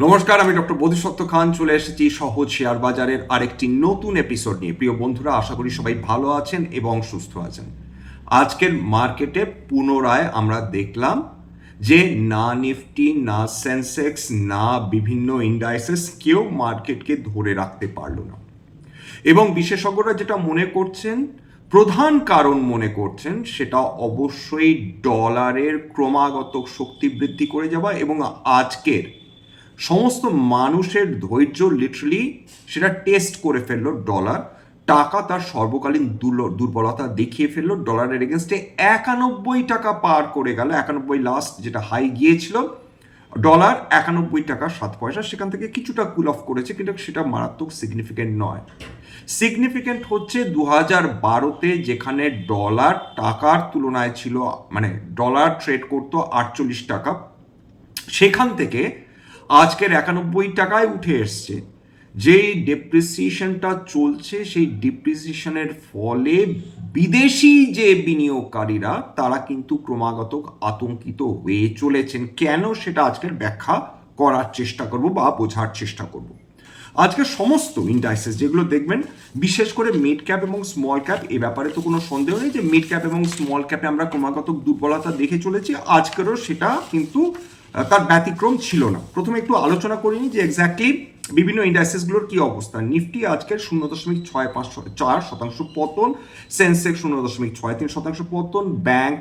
নমস্কার, আমি ডক্টর বোধিসত্ত্ব খান চলে এসেছি সহজ শেয়ার বাজারের আরেকটি নতুন এপিসোড নিয়ে। প্রিয় বন্ধুরা, আশা করি সবাই ভালো আছেন এবং সুস্থ আছেন। আজকের মার্কেটে পুনরায় আমরা দেখলাম যে না নিফটি, না সেন্সেক্স, না বিভিন্ন ইন্ডাইসেস কেউ মার্কেটকে ধরে রাখতে পারলো না। এবং বিশেষজ্ঞরা যেটা মনে করছেন, প্রধান কারণ মনে করছেন, সেটা অবশ্যই ডলারের ক্রমাগত শক্তি বৃদ্ধি করে যাওয়া এবং আজকের সমস্ত মানুষের ধৈর্য লিটারালি সেটা টেস্ট করে ফেললো ডলার। টাকা তার সর্বকালীন দুর্বলতা দেখিয়ে ফেললো। ডলারের এগেনস্টে 91 টাকা পার করে গেল। 91 লাস্ট যেটা হাই গিয়েছিল, ডলার 91 টাকা 7 পয়সা। সেখান থেকে কিছুটা কুল অফ করেছে, কিন্তু সেটা মারাত্মক সিগনিফিকেন্ট নয়। সিগনিফিকেন্ট হচ্ছে 2012-তে যেখানে ডলার টাকার তুলনায় ছিল, মানে ডলার ট্রেড করতো 48 টাকা, সেখান থেকে আজকের 91 টাকায় উঠে এসছে। যেই ডেপ্রিসিয়েশনটা চলছে, সেই ডেপ্রিসিয়েশনের ফলে বিদেশি যে বিনিয়োগকারীরা তারা কিন্তু ক্রমাগত আতঙ্কিত হয়ে চলেছেন। কেন, সেটা আজকের ব্যাখ্যা করার চেষ্টা করব বা বোঝার চেষ্টা করব। আজকে সমস্ত ইন্ডাইসেস যেগুলো দেখবেন, বিশেষ করে মিড ক্যাপ এবং স্মল ক্যাপ, এ ব্যাপারে তো কোনো সন্দেহ নেই যে মিড ক্যাপ এবং স্মল ক্যাপে আমরা ক্রমাগত দুর্বলতা দেখে চলেছি। আজকেরও সেটা কিন্তু তার ব্যতিক্রম ছিল না। প্রথমে একটু আলোচনা করিনি যে এক্স্যাক্টলি বিভিন্ন ইন্ডাইসেসগুলোর কি অবস্থা। নিফটি আজকের 0.64% পতন, সেন্সেক্স 0.63% পতন,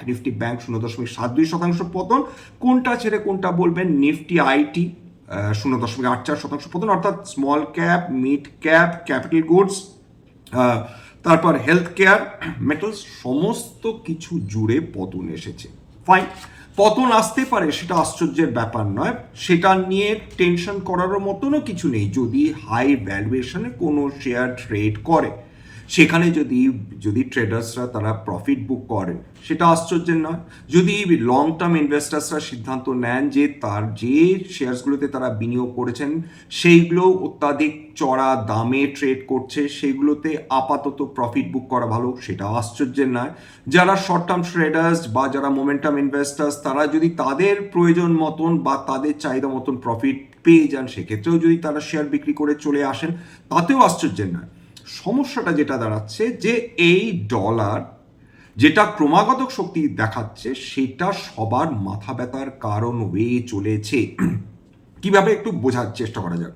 নিফটি ব্যাংক 0.72% পতন। কোনটা ছেড়ে কোনটা বলবেন? নিফটি আইটি 0.84% পতন, অর্থাৎ small cap, mid cap, capital goods, তারপর হেলথ কেয়ার, মেটালস, সমস্ত কিছু জুড়ে পতন এসেছে। ফাইন, পতন আসতে পারে, সেটা আশ্চর্যের ব্যাপার নয়, সেটা নিয়ে টেনশন করারও মতনও কিছু নেই। যদি হাই ভ্যালুয়েশনে কোনো শেয়ার ট্রেড করে, সেখানে যদি ট্রেডার্সরা তারা প্রফিট বুক করেন, সেটা আশ্চর্যের নয়। যদি লং টার্ম ইনভেস্টার্সরা সিদ্ধান্ত নেন যে তার যে শেয়ারসগুলোতে তারা বিনিয়োগ করেছেন সেইগুলো অত্যাধিক চড়া দামে ট্রেড করছে, সেইগুলোতে আপাতত প্রফিট বুক করা ভালো, সেটা আশ্চর্যের নয়। যারা শর্ট টার্ম ট্রেডার্স বা যারা মোমেন্টাম ইনভেস্টার্স, তারা যদি তাদের প্রয়োজন মতন বা তাদের চাহিদা মতন প্রফিট পেয়ে যান, সেক্ষেত্রেও যদি তারা শেয়ার বিক্রি করে চলে আসেন, তাতেও আশ্চর্যের নয়। সমস্যাটা যেটা দাঁড়াচ্ছে যে এই ডলার যেটা ক্রমাগত শক্তি দেখাচ্ছে, সেটা সবার মাথা ব্যথার কারণ হয়ে চলেছে। কিভাবে একটু বোঝার চেষ্টা করা যাক।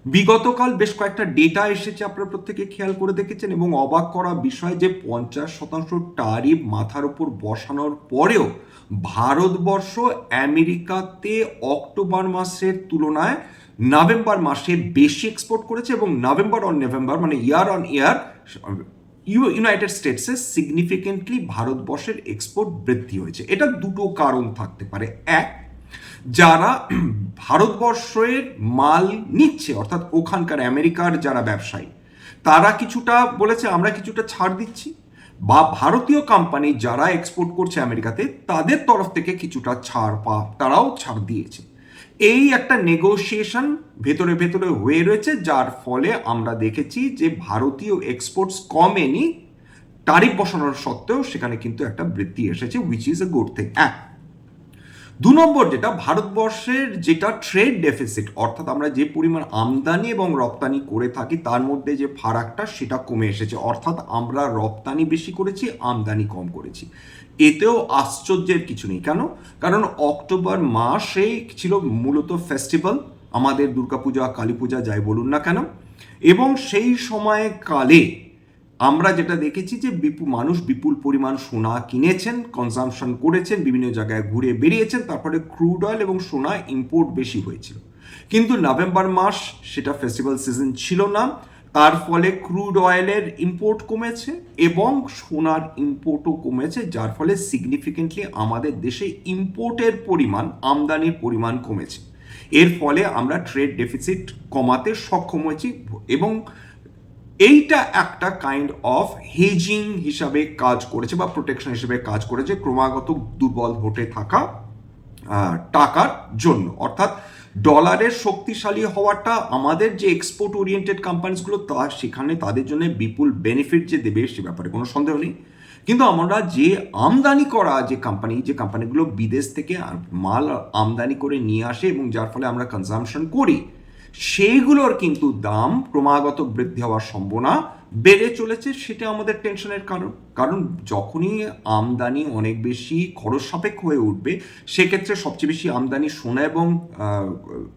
বিগতকাল বেশ কয়েকটা ডেটা এসেছে, আপনারা প্রত্যেকে খেয়াল করে দেখেছেন, এবং অবাক করা বিষয় যে 50% ট্যারিফ মাথার উপর বসানোর পরেও ভারতবর্ষ আমেরিকাতে অক্টোবর মাসের তুলনায় নভেম্বর মাসে বেশি এক্সপোর্ট করেছে, এবং নভেম্বর অন নভেম্বর মানে ইয়ার অন ইয়ার ইউনাইটেড স্টেটসে সিগনিফিকেন্টলি ভারতবর্ষের এক্সপোর্ট বৃদ্ধি হয়েছে। এটা দুটো কারণ থাকতে পারে। এক, যারা ভারতবর্ষের মাল নিচ্ছে, অর্থাৎ ওখানকার আমেরিকার যারা ব্যবসায়ী, তারা কিছুটা বলেছে আমরা কিছুটা ছাড় দিচ্ছি, বা ভারতীয় কোম্পানি যারা এক্সপোর্ট করছে আমেরিকাতে, তাদের তরফ থেকে কিছুটা ছাড় তারাও ছাড় দিয়েছে। এই একটা নেগোসিয়েশন ভেতরে ভেতরে হয়ে রয়েছে, যার ফলে আমরা দেখেছি যে ভারতীয় এক্সপোর্টস কমেনি, ট্যারিফ বসানোর সত্ত্বেও সেখানে কিন্তু একটা বৃদ্ধি এসেছে, which is a good thing. এক, দু নম্বর, যেটা ভারতবর্ষের যেটা ট্রেড ডেফিসিট, অর্থাৎ আমরা যে পরিমাণ আমদানি এবং রপ্তানি করে থাকি তার মধ্যে যে ফারাকটা, সেটা কমে এসেছে। অর্থাৎ আমরা রপ্তানি বেশি করেছি, আমদানি কম করেছি। এতেও আশ্চর্যের কিছু নেই। কেন? কারণ অক্টোবর মাসে ছিল মূলত ফেস্টিভ্যাল, আমাদের দুর্গাপূজা, কালী পূজা যাই বলুন না কেন, এবং সেই সময়কালে আমরা যেটা দেখেছি যে মানুষ বিপুল পরিমাণ সোনা কিনেছেন, কনজামশন করেছেন, বিভিন্ন জায়গায় ঘুরে বেরিয়েছেন, তারপরে ক্রুড অয়েল এবং সোনা ইম্পোর্ট বেশি হয়েছিল। কিন্তু নভেম্বর মাস সেটা ফেস্টিভ্যাল সিজন ছিল না, তার ফলে ক্রুড অয়েলের ইম্পোর্ট কমেছে এবং সোনার ইম্পোর্টও কমেছে, যার ফলে সিগনিফিকেন্টলি আমাদের দেশে ইম্পোর্টের পরিমাণ, আমদানির পরিমাণ কমেছে। এর ফলে আমরা ট্রেড ডেফিসিট কমাতে সক্ষম হয়েছি, এবং এইটা একটা কাইন্ড অফ হেজিং হিসাবে কাজ করেছে বা প্রোটেকশন হিসেবে কাজ করেছে ক্রমাগত দুর্বল হতে থাকা টাকার জন্য। অর্থাৎ ডলারের শক্তিশালী হওয়াটা আমাদের যে এক্সপোর্ট ওরিয়েন্টেড কোম্পানিসগুলো, সেখানে তাদের জন্য বিপুল বেনিফিট যে দেবে সে ব্যাপারে কোনো সন্দেহ নেই। কিন্তু আমরা যে আমদানি করা যে কোম্পানিগুলো বিদেশ থেকে মাল আমদানি করে নিয়ে আসে এবং যার ফলে আমরা কনজাম্পশন করি, সেইগুলোর কিন্তু দাম ক্রমাগত বৃদ্ধি হওয়ার সম্ভাবনা বেড়ে চলেছে। সেটা আমাদের টেনশনের কারণ যখনই আমদানি অনেক বেশি খরচ সাপেক্ষ হয়ে উঠবে, সেক্ষেত্রে সবচেয়ে বেশি আমদানি সোনা এবং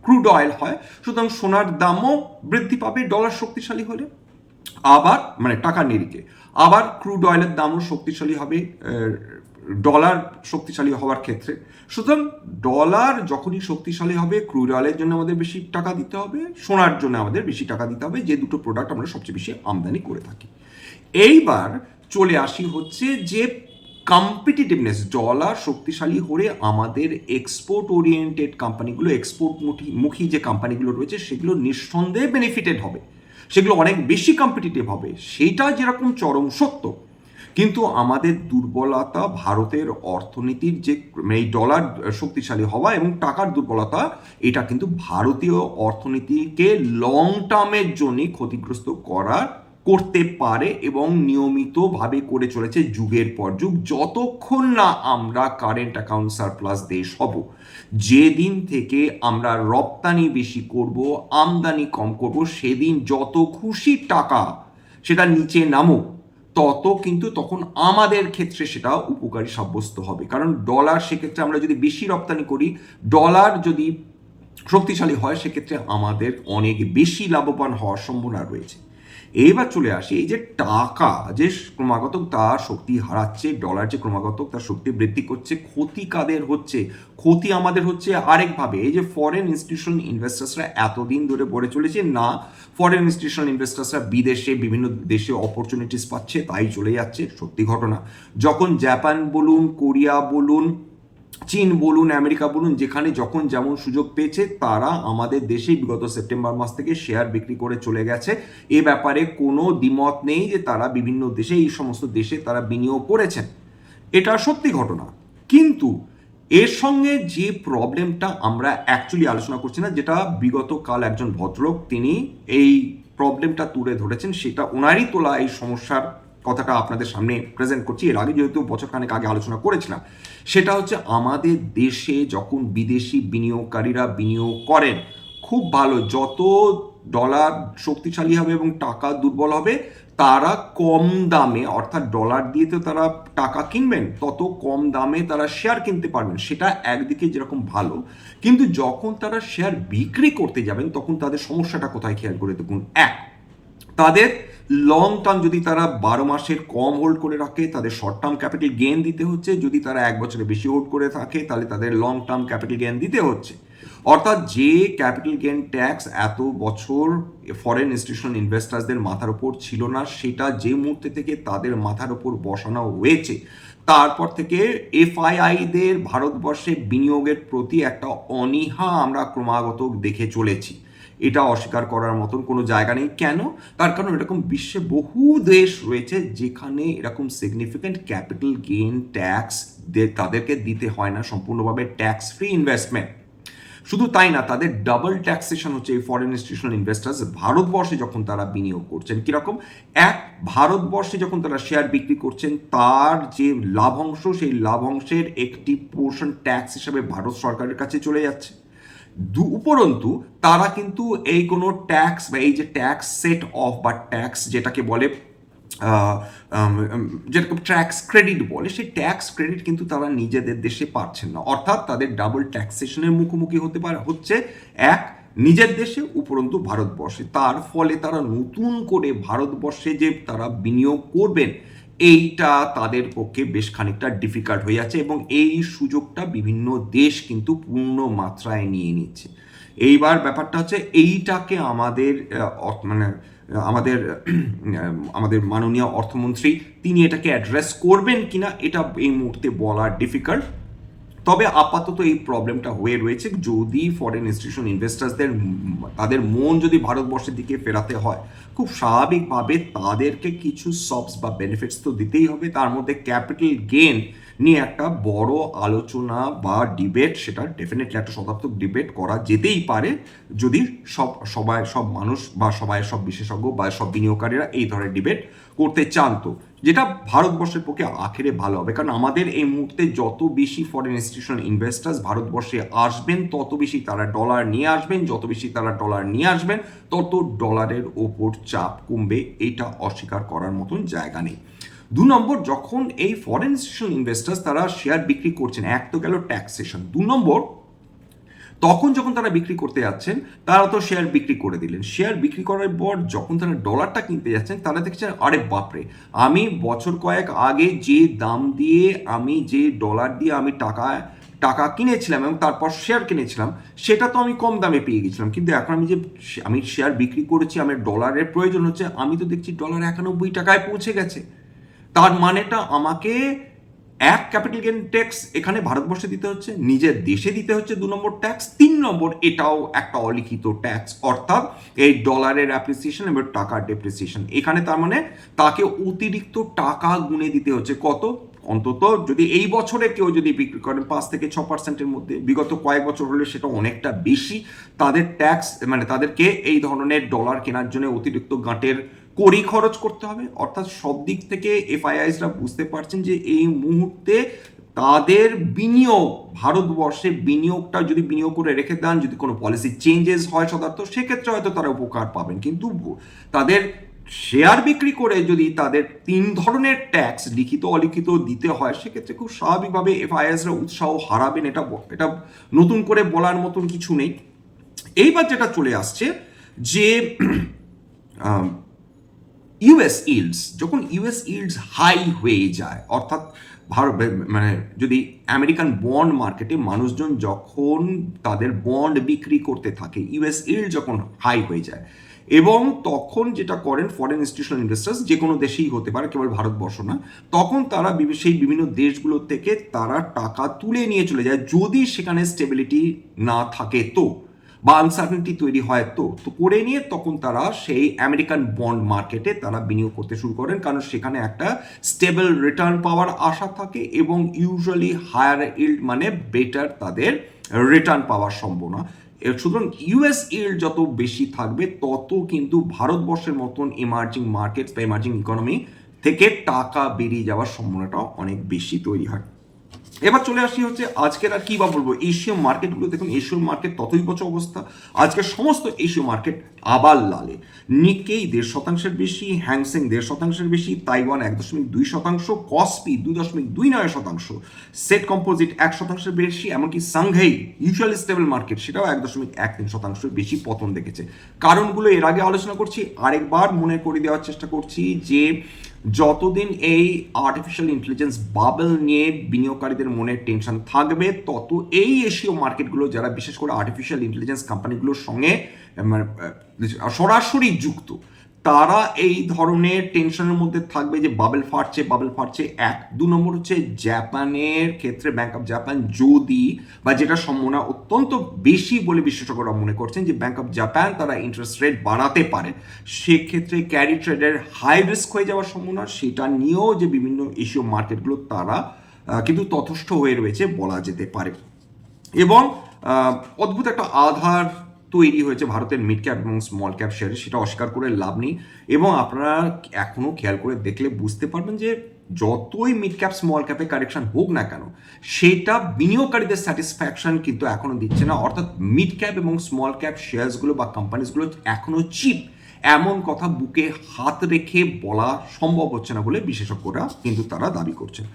ক্রুড অয়েল হয়। সুতরাং সোনার দামও বৃদ্ধি পাবে ডলার শক্তিশালী হলে, আবার মানে টাকার নিরিখে। আবার ক্রুড অয়েলের দামও শক্তিশালী হবে ডলার শক্তিশালী হওয়ার ক্ষেত্রে। সুতরাং ডলার যখনই শক্তিশালী হবে, ক্রুড অয়েলের জন্য আমাদের বেশি টাকা দিতে হবে, সোনার জন্য আমাদের বেশি টাকা দিতে হবে, যে দুটো প্রোডাক্ট আমরা সবচেয়ে বেশি আমদানি করে থাকি। এইবার চলে আসি হচ্ছে যে কম্পিটিটিভনেস, ডলার শক্তিশালী হলে আমাদের এক্সপোর্ট ওরিয়েন্টেড কোম্পানিগুলো, এক্সপোর্ট মুখী যে কোম্পানিগুলো রয়েছে, সেগুলো নিঃসন্দেহে বেনিফিটেড হবে, সেগুলো অনেক বেশি কম্পিটিটিভ হবে। সেইটা যেরকম চরম সত্য, কিন্তু আমাদের দুর্বলতা ভারতের অর্থনীতির যে এই ডলার শক্তিশালী হওয়া এবং টাকার দুর্বলতা, এটা কিন্তু ভারতীয় অর্থনীতিকে লং টার্মের জন্য ক্ষতিগ্রস্ত করতে পারে এবং নিয়মিতভাবে করে চলেছে যুগের পর যুগ, যতক্ষণ না আমরা কারেন্ট অ্যাকাউন্ট সারপ্লাস দেশ হব। যেদিন থেকে আমরা রপ্তানি বেশি করব, আমদানি কম করব, সেদিন যত খুশি টাকা সেটা নিচে নামুক, তখন আমাদের ক্ষেত্রে সেটা উপকারী সাব্যস্ত হবে। কারণ ডলার, সেক্ষেত্রে আমরা যদি বেশি রপ্তানি করি, ডলার যদি শক্তিশালী হয়, সেক্ষেত্রে আমাদের অনেক বেশি লাভবান হওয়ার সম্ভাবনা রয়েছে। এইবার চলে আসি এই যে টাকা যে ক্রমাগত তার শক্তি হারাচ্ছে, ডলার যে ক্রমাগত তার শক্তি বৃদ্ধি করছে, ক্ষতি কাদের হচ্ছে? ক্ষতি আমাদের হচ্ছে আরেকভাবে। এই যে ফরেন ইনস্টিটিউশনাল ইনভেস্টার্সরা এতদিন ধরে বলে চলেছে না ফরেন ইনস্টিটিউশনাল ইনভেস্টার্সরা বিদেশে বিভিন্ন দেশে অপরচুনিটিস পাচ্ছে তাই চলে যাচ্ছে, সত্যি ঘটনা। যখন জাপান বলুন, কোরিয়া বলুন, চীন বলুন, আমেরিকা বলুন, যেখানে যখন যেমন সুযোগ পেয়েছে, তারা আমাদের দেশেই বিগত সেপ্টেম্বর মাস থেকে শেয়ার বিক্রি করে চলে গেছে। এ ব্যাপারে কোনো দ্বিমত নেই যে তারা বিভিন্ন দেশে, এই সমস্ত দেশে তারা বিনিয়োগ করেছেন, এটা সত্যি ঘটনা। কিন্তু এর সঙ্গে যে প্রবলেমটা আমরা অ্যাকচুয়ালি আলোচনা করছি না, যেটা বিগত কাল একজন ভদ্রলোক তিনি এই প্রবলেমটা তুলে ধরেছেন, সেটা ওনারই তোলা এই সমস্যার কথাটা আপনাদের সামনে প্রেজেন্ট করছি। এর আগে যেহেতু বছরখানেক আগে আলোচনা করেছিলাম, সেটা হচ্ছে আমাদের দেশে যখন বিদেশি বিনিয়োগকারীরা বিনিয়োগ করেন, খুব ভালো, যত ডলার শক্তিশালী হবে এবং টাকা দুর্বল হবে, তারা কম দামে, অর্থাৎ ডলার দিয়ে তো তারা টাকা কিনবেন, তত কম দামে তারা শেয়ার কিনতে পারবেন। সেটা একদিকে যেরকম ভালো, কিন্তু যখন তারা শেয়ার বিক্রি করতে যাবেন, তখন তাদের সমস্যাটা কোথায় খেয়াল করে দেখুন। তাদের লং টার্ম, যদি তারা 12 মাসের কম হোল্ড করে রাখে, তাদের শর্ট টার্ম ক্যাপিটাল গেইন দিতে হচ্ছে। যদি তারা 1 বছরের বেশি হোল্ড করে থাকে, তাহলে তাদের লং টার্ম ক্যাপিটাল গেইন দিতে হচ্ছে। অর্থাৎ যে ক্যাপিটাল গেইন ট্যাক্স এত বছর ফরেন ইনস্টিটিউশনাল ইনভেস্টার্সদের মাথার উপর ছিল না, সেটা যে মুহূর্তে থেকে তাদের মাথার উপর বসানো হয়েছে, তারপর থেকে এফআইআইদের ভারতবর্ষে বিনিয়োগের প্রতি একটা অনীহা আমরা ক্রমাগত দেখে চলেছি। এটা অস্বীকার করার মতন কোনো জায়গা নেই। কেন? তার কারণ এরকম বিশ্বে বহু দেশ রয়েছে যেখানে এরকম সিগনিফিক্যান্ট ক্যাপিটাল গেইন ট্যাক্স তাদেরকে দিতে হয় না, সম্পূর্ণভাবে ট্যাক্স ফ্রি ইনভেস্টমেন্ট। শুধু তাই না, তাদের ডাবল ট্যাক্সেশন হচ্ছে এই ফরেন ইনস্টিটিউশনাল ইনভেস্টার্স ভারতবর্ষে যখন তারা বিনিয়োগ করছেন। কিরকম? ভারতবর্ষে যখন তারা শেয়ার বিক্রি করছেন, তার যে লাভাংশ, সেই লাভাংশের একটি পোর্শন ট্যাক্স হিসাবে ভারত সরকারের কাছে চলে যাচ্ছে। উপরন্তু তারা কিন্তু এই কোনো ট্যাক্স বা এই যে ট্যাক্স সেট অফ বা ট্যাক্স যেটাকে বলে, যেরকম ট্যাক্স ক্রেডিট বলে, সেই ট্যাক্স ক্রেডিট কিন্তু তারা নিজেদের দেশে পাচ্ছেন না। অর্থাৎ তাদের ডাবল ট্যাক্সেশনের মুখোমুখি হচ্ছে নিজের দেশে, উপরন্তু ভারতবর্ষে। তার ফলে তারা নতুন করে ভারতবর্ষে যে তারা বিনিয়োগ করবেন, এইটা তাদের পক্ষে বেশ খানিকটা ডিফিকাল্ট হয়ে যাচ্ছে এবং এই সুযোগটা বিভিন্ন দেশ কিন্তু পূর্ণ মাত্রায় নিয়ে নিচ্ছে। এইবার ব্যাপারটা হচ্ছে এইটাকে আমাদের মাননীয় অর্থমন্ত্রী তিনি এটাকে অ্যাড্রেস করবেন কিনা, এটা এই মুহূর্তে বলা ডিফিকাল্ট। তবে আপাতত এই প্রবলেমটা হয়ে রয়েছে। যদি ফরেন ইনস্টিটিউশন ইনভেস্টার্সদের তাদের মন যদি ভারতবর্ষের দিকে ফেরাতে হয়, খুব স্বাভাবিকভাবে তাদেরকে কিছু সবস বা বেনিফিটস তো দিতেই হবে। তার মধ্যে ক্যাপিটাল গেইন নিয়ে একটা বড় আলোচনা বা ডিবেট, সেটা ডেফিনেটলি একটা শতাব্দক ডিবেট করা যেতেই পারে যদি সব মানুষ বা সব বিশেষজ্ঞ বা সব বিনিয়োগকারীরা এই ধরনের ডিবেট করতে চান, তো যেটা ভারতবর্ষের পক্ষে আখেরে ভালো হবে। কারণ আমাদের এই মুহূর্তে যত বেশি ফরেন ইনস্টিটিউশনাল ইনভেস্টার্স ভারতবর্ষে আসবেন, তত বেশি তারা ডলার নিয়ে আসবেন, যত বেশি তারা ডলার নিয়ে আসবেন তত ডলারের ওপর চাপ কমবে, এটা অস্বীকার করার মতন জায়গা নেই। 2 নম্বর, যখন এই ফরেন ইনস্টিটিউশনাল ইনভেস্টার্স তারা শেয়ার বিক্রি করছেন, এক তো গেল ট্যাক্সেশন, 2 নম্বর তখন যখন তারা বিক্রি করতে যাচ্ছেন তারা তো শেয়ার বিক্রি করে দিলেন, শেয়ার বিক্রি করার পর যখন তারা ডলারটা কিনতে যাচ্ছেন তারা দেখছেন আরে বাপরে, আমি বছর কয়েক আগে যে দাম দিয়ে আমি যে ডলার দিয়ে আমি টাকা কিনেছিলাম এবং তারপর শেয়ার কিনেছিলাম সেটা তো আমি কম দামে পেয়ে গেছিলাম, কিন্তু এখন আমি শেয়ার বিক্রি করেছি, আমার ডলারের প্রয়োজন হচ্ছে, আমি তো দেখছি ডলার 91 টাকায় পৌঁছে গেছে। তার মানেটা আমাকে এক ক্যাপিটাল গেইন ট্যাক্স এখানে ভারতবর্ষে দিতে হচ্ছে, নিজের দেশে দিতে হচ্ছে 2 নম্বর ট্যাক্স, 3 নম্বর এটাও একটা অলিখিত ট্যাক্স, অর্থাৎ এই ডলারের অ্যাপ্রিসিয়েশন এবং টাকার ডেপ্রিসিয়েশন, এখানে তার মানে তাকে অতিরিক্ত টাকা গুনে দিতে হচ্ছে। কত? অন্তত যদি এই বছরে কেউ যদি বিক্রি করেন 5 থেকে 6%-এর মধ্যে, বিগত কয়েক বছর হলে সেটা অনেকটা বেশি, তাদের ট্যাক্স মানে তাদেরকে এই ধরনের ডলার কেনার জন্য অতিরিক্ত গাঁটের কড়ি খরচ করতে হবে। অর্থাৎ সব দিক থেকে এফআইআইসরা বুঝতে পারছেন যে এই মুহূর্তে তাদের বিনিয়োগ, ভারতবর্ষে বিনিয়োগটা যদি বিনিয়োগ করে রেখে দেন, যদি কোনো পলিসি চেঞ্জেস হয় সদার্থ, সেক্ষেত্রে হয়তো তারা উপকার পাবেন, কিন্তু তাদের শেয়ার বিক্রি করে যদি তাদের 3 ধরনের ট্যাক্স লিখিত অলিখিত দিতে হয়, সেক্ষেত্রে খুব স্বাভাবিকভাবে এফআইআইসরা উৎসাহ হারাবেন, এটা নতুন করে বলার মতন কিছু নেই। এইবার যেটা চলে আসছে যে ইউএস ইল্ডস, যখন ইউএস ইল্ডস হাই হয়ে যায়, অর্থাৎ ভারত মানে যদি আমেরিকান বন্ড মার্কেটে মানুষজন যখন তাদের বন্ড বিক্রি করতে থাকে, ইউএস ইল্ড যখন হাই হয়ে যায়, এবং তখন যেটা করেন ফরেন ইনস্টিটিউশনাল ইনভেস্টার্স, যে কোনো দেশেই হতে পারে, কেবল ভারতবর্ষ না, তখন তারা সেই বিভিন্ন দেশগুলো থেকে তারা টাকা তুলে নিয়ে চলে যায় যদি সেখানে স্টেবিলিটি না থাকে, তো বা আনসার্টেনিটি তৈরি হয়, তো করে নিয়ে তখন তারা সেই আমেরিকান বন্ড মার্কেটে তারা বিনিয়োগ করতে শুরু করেন, কারণ সেখানে একটা স্টেবল রিটার্ন পাওয়ার আশা থাকে এবং ইউজুয়ালি হায়ার ইল্ড মানে বেটার তাদের রিটার্ন পাওয়ার সম্ভাবনা। সুতরাং ইউএস ইল্ড যত বেশি থাকবে তত কিন্তু ভারতবর্ষের মতন এমার্জিং মার্কেটস বা এমার্জিং ইকোনমি থেকে টাকা বেরিয়ে যাওয়ার সম্ভাবনাটাও অনেক বেশি তৈরি হয়। এবার চলে আসি হচ্ছে আজকের আর কি বা বলবো, এশীয় মার্কেটগুলো দেখুন, এশীয় মার্কেট ততই পচ অবস্থা, আজকের সমস্ত এশীয় মার্কেট আবার লালে। নিকেই 1.5% বেশি, হ্যাংসেং 1.5% বেশি, তাইওয়ান 1.2%, কসপি 2.29%, সেট কম্পোজিট 1% বেশি, এমনকি সাংহাই ইউজুয়ালি স্টেবল মার্কেট সেটাও 1.13% বেশি পতন দেখেছে। কারণগুলো এর আগে আলোচনা করছি, আরেকবার মনে করে দেওয়ার চেষ্টা করছি যে যতদিন এই আর্টিফিশিয়াল ইন্টেলিজেন্স বাবল নিয়ে বিনিয়োগকারীদের মনে টেনশন থাকবে, তত এই এশীয় মার্কেটগুলো যারা বিশেষ করে আর্টিফিশিয়াল ইন্টেলিজেন্স কোম্পানিগুলোর সঙ্গে সরাসরি যুক্ত, তারা এই ধরনের টেনশনের মধ্যে থাকবে যে বাবল ফাটছে। 2 নম্বর হচ্ছে জাপানের ক্ষেত্রে ব্যাংক অফ জাপান যদি, বা যেটা সম্ভাবনা অত্যন্ত বেশি বলে বিশেষজ্ঞরা মনে করছেন যে ব্যাংক অফ জাপান তারা ইন্টারেস্ট রেট বাড়াতে পারে, সেক্ষেত্রে ক্যারি ট্রেডের হাই রিস্ক হয়ে যাওয়ার সম্ভাবনা, সেটা নিয়েও যে বিভিন্ন এশীয় মার্কেটগুলো তারা কিন্তু তথস্থ হয়ে রয়েছে বলা যেতে পারে। এবং অদ্ভুত একটা আধার তৈরি হয়েছে ভারতের মিড ক্যাপ এবং স্মল ক্যাপ শেয়ারে, সেটা অস্বীকার করে লাভ নেই। এবং আপনারা এখনও খেয়াল করে দেখলে বুঝতে পারবেন যে যতই মিড ক্যাপ স্মল ক্যাপে কারেকশন হোক না কেন, সেটা বিনিয়োগকারীদের স্যাটিসফ্যাকশন কিন্তু এখনও দিচ্ছে না। অর্থাৎ মিড ক্যাপ এবং স্মল ক্যাপ শেয়ারসগুলো বা কোম্পানিজগুলো এখনও চিপ, এমন কথা বুকে হাত রেখে বলা সম্ভব হচ্ছে না বলে বিশেষজ্ঞরা কিন্তু তারা দাবি করছেন।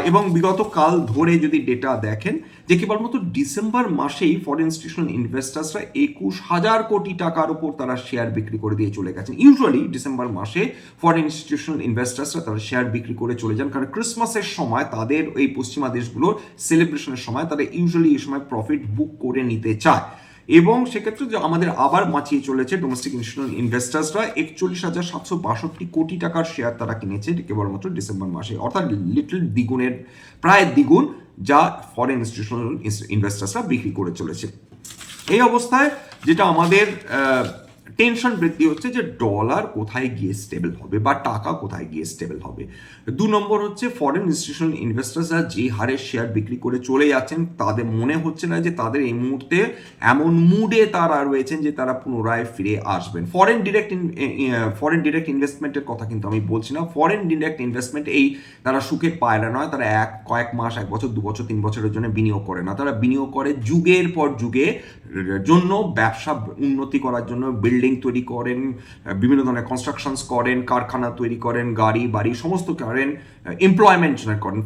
এবং বিগত কাল ধরে যদি ডেটা দেখেন যে কেবলমাত্র ডিসেম্বর মাসেই ফরেন ইনস্টিটিউশনাল ইনভেস্টার্সরা 21,000 কোটি টাকার উপর তারা শেয়ার বিক্রি করে দিয়ে চলে গেছেন। ইউজুয়ালি ডিসেম্বর মাসে ফরেন ইনস্টিটিউশনাল ইনভেস্টার্সরা তারা শেয়ার বিক্রি করে চলে যান, কারণ ক্রিসমাসের সময় তাদের এই পশ্চিমা দেশগুলোর সেলিব্রেশনের সময় তারা ইউজুয়ালি এই সময় প্রফিট বুক করে নিতে চায়। এবং সেক্ষেত্রে যে আমাদের আবার বাঁচিয়ে চলেছে ডোমেস্টিক ইনস্টিটিউশনাল ইনভেস্টার্সরা 41,762 কোটি টাকার শেয়ার তারা কিনেছে কেবলমাত্র ডিসেম্বর মাসে, অর্থাৎ লিটল দ্বিগুণের প্রায় দ্বিগুণ যা ফরেন ইনস্টিটিউশনাল ইনভেস্টার্সরা বিক্রি করে চলেছে। এই অবস্থায় যেটা আমাদের টেনশন বৃদ্ধি হচ্ছে যে ডলার কোথায় গিয়ে স্টেবল হবে বা টাকা কোথায় গিয়ে স্টেবল হবে। 2 নম্বর হচ্ছে ফরেন ইনস্টিটিউশনাল ইনভেস্টার্সরা যে হারে শেয়ার বিক্রি করে চলে যাচ্ছেন, তাদের মনে হচ্ছে না যে তাদের এই মুহূর্তে এমন মুডে তারা রয়েছেন যে তারা পুনরায় ফিরে আসবেন। ফরেন ডিরেক্ট ইনভেস্টমেন্টের কথা কিন্তু আমি বলছি না। ফরেন ডিরেক্ট ইনভেস্টমেন্ট এই তারা সুখের পায়রা নয়, তারা কয়েক মাস, 1 বছর, 2 বছর, 3 বছরের জন্য বিনিয়োগ করে না, তারা বিনিয়োগ করে যুগের পর যুগে জন্য, ব্যবসা উন্নতি করার জন্য, বিল্ডিং তৈরি করেন, বিভিন্ন ধরনের কনস্ট্রাকশনস করেন, কারখানা তৈরি করেন, গাড়ি বাড়ি সমস্ত করেন, এমপ্লয়মেন্ট জেনারেট করেন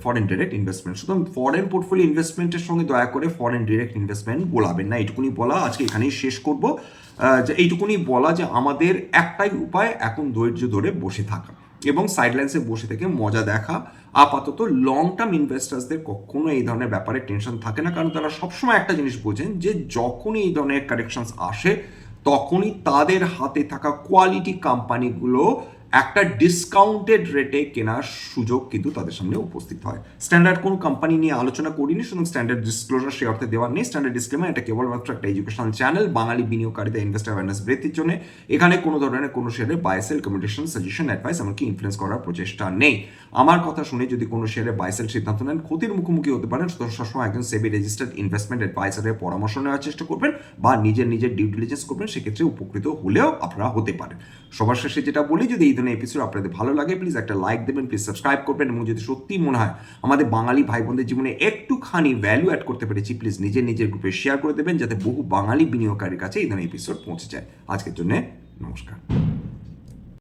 ফরেন ডিরেক্ট ইনভেস্টমেন্ট। সুতরাং ফরেন পোর্টফোলিও ইনভেস্টমেন্টের সঙ্গে দয়া করে ফরেন ডিরেক্ট ইনভেস্টমেন্ট গোলাবেন না। এইটুকুনি বলা, আজকে এখানেই শেষ করব। যে এইটুকুনি বলা যে আমাদের একটাই উপায় এখন ধৈর্য ধরে বসে থাকা এবং সাইডলাইন্সে বসে থেকে মজা দেখা। আপাতত লং টার্ম ইনভেস্টার্সদের কখনো এই ধরনের ব্যাপারে টেনশন থাকে না, কারণ তারা সবসময় একটা জিনিস বোঝেন যে যখনই এই ধরনের কারেকশনস আসে তখনই তাদের হাতে থাকা কোয়ালিটি কোম্পানিগুলো একটা ডিসকাউন্টেড রেটে কেনার সুযোগ কিন্তু তাদের সামনে উপস্থিত হয়। স্ট্যান্ডার্ড কোনো কোম্পানি নিয়ে আলোচনা করিনি, শুধু স্ট্যান্ডার্ড ডিসক্লোজার সে অর্থে দেওয়ার নেই। স্ট্যান্ডার্ড ডিসক্লেমার, এটা কেবলমাত্র একটা এডুকেশনাল চ্যানেল বাঙালি বিনিয়োগকারীদের ইনভেস্টার অ্যাওয়ারনেস বৃদ্ধির জন্য। এখানে কোনো ধরনের কোনো শেয়ারে buy sell recommendation, suggestion, advice এমনকি ইনফ্লুয়েন্স করার প্রচেষ্টা নেই। আমার কথা শুনে যদি কোনো শেয়ারে বাই সেল সিদ্ধান্ত নেন, ক্ষতির মুখোমুখি হতে পারেন। সুতরাং সবসময় একজন সেবি রেজিস্টার্ড ইনভেস্টমেন্ট অ্যাডভাইসারের পরামর্শ নেওয়ার চেষ্টা করবেন বা নিজের ডিউ ডিলিজেন্স করবেন, সেক্ষেত্রে উপকৃত হলেও আপনারা হতে পারেন। সবার শেষে যেটা বলি, যদি এই ধরনের এপিসোড আপনাদের ভালো লাগে প্লিজ একটা লাইক দেবেন, প্লিজ সাবস্ক্রাইব করবেন, এবং যদি সত্যি মনে হয় আমাদের বাঙালি ভাই বোনদের জীবনে একটুখানি ভ্যালু অ্যাড করতে পেরেছি, প্লিজ নিজের গ্রুপে শেয়ার করে দেবেন, যাতে বহু বাঙালি বিনিয়োগকারীর কাছে এই ধরনের এপিসোড পৌঁছে যায়। আজকের জন্য নমস্কার।